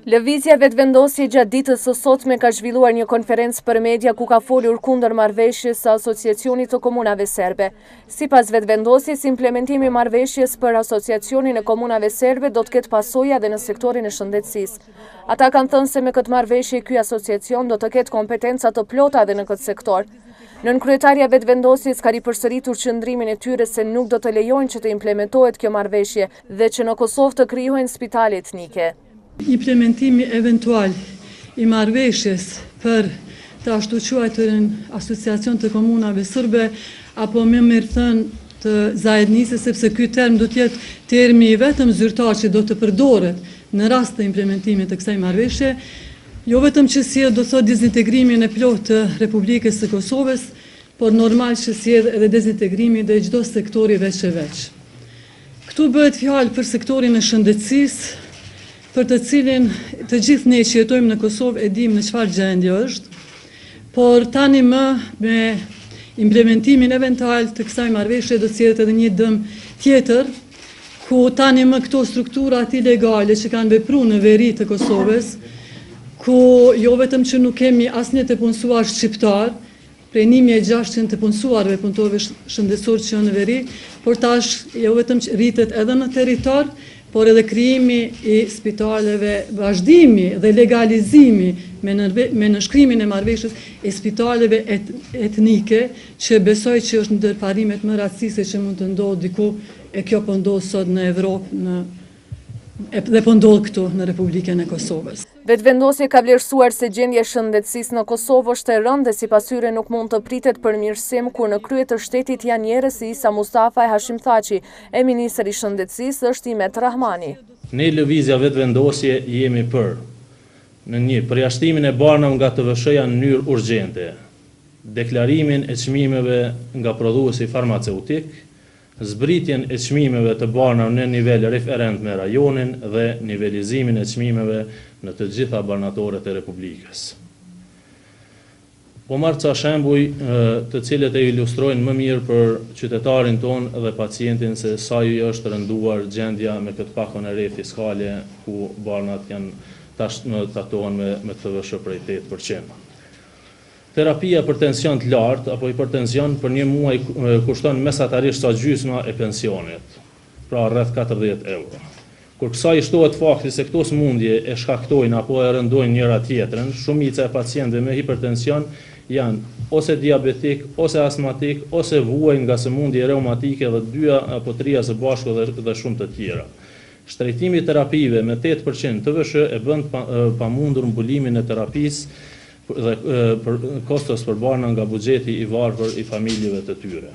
Lëvizja vetëvendosje gjatë ditës së sotme ka zhvilluar një konferencë për media ku ka folur kundër marrëveshjes së Asociacionit të Komunave Serbe. Sipas vetëvendosjes, implementimi i marrëveshjes për Asociacionin e Komunave Serbe do të ketë pasoja edhe në sektorin e shëndetësisë. Ata kanë thënë se me këtë marrëveshje ky asociacion do të ketë kompetenca të plota edhe në këtë sektor. Nënkryetaria vetëvendosjes ka ripërsëritur qëndrimin e tyre se nuk do të lejojnë që të implementohet kjo marrëveshje dhe që në Kosovë të krijohen spitale etnike. Implementimi eventual i marrëveshjes për të ashtu quajturën Asociacion të Komunave Serbe apo më mirë thënë të zajednisë, sepse ky term do të jetë termi i vetëm zyrtar që do të përdoret në rast të implementimit të kësaj marrëveshje, jo vetëm që sjell do thotë dezintegrimin e plotë të Republikës së Kosovës, por normal që sjell edhe dezintegrimin dhe çdo sektori veç e veç. Këtu bëhet fjalë për sektorin e shëndetësisë, për të cilin të gjithë ne që jetojmë në Kosovë e dim në çfarë gjendje është, por tani më me implementimin eventual të kësaj marrëveshje do të sjellët edhe një dëm tjetër, ku tani më këto strukturat ilegale që kanë vepruar në veri të Kosovës, ku jo vetëm që nuk kemi asnjë të punësuar shqiptar, prej 1600 të punësuarve punëtorëve shëndetësor që janë në veri, por tash jo vetëm që rritet edhe në territor, por edhe krijimi i spitaleve, vazhdimi dhe legalizimi me nënshkrimin e marrëveshjes e spitaleve etnike, që besoj që është ndër parimet më rastësise që mund të ndodhë diku, e kjo po ndodh sot në Evropë dhe po ndodh këtu në Republikën e Kosovës. Vetëvendosja ka vlerësuar se gjendja e shëndetësisë në Kosovë është e rëndë dhe sipas tyre nuk mund të pritet përmirësim kur në krye të shtetit janë njerëz si Isa Mustafa e Hashim Thaçi, e ministri i shëndetësisë është Imet Rahmani. Ne lëvizja vetëvendosje jemi në përjashtimin e barnave nga TVSH-ja në mënyrë urgjente, deklarimin e çmimeve nga prodhuesi farmaceutik, zbritjen e çmimeve të barnave në nivel referent me rajonin dhe nivelizimin e çmimeve në të gjitha barnatoret e Republikës. Po marr ca shembuj të cilët e ilustrojnë më mirë për qytetarin ton dhe pacientin se sa i është rënduar gjendja me këtë pakon e re fiskale ku barnat janë tash tatohen me TVSH prej 8%. Terapia për tension të lartë apo hipertension për një muaj kushton mesatarisht sa gjysma e pensionit, pra rreth 40 euro. Kur kësaj shtohet fakti se këto sëmundje e shkaktojnë apo e rëndojnë njëra tjetrën, shumica e pacientëve me hipertension janë ose diabetik, ose astmatik, ose vuajnë nga sëmundje reumatike dhe 2 apo 3 së bashku dhe shumë të tjera. Shtrejtimi i terapive me 8% TVSH e bën pamundur mbulimin e terapisë dhe kostos për barna nga buxheti i varfër i familjeve të tyre.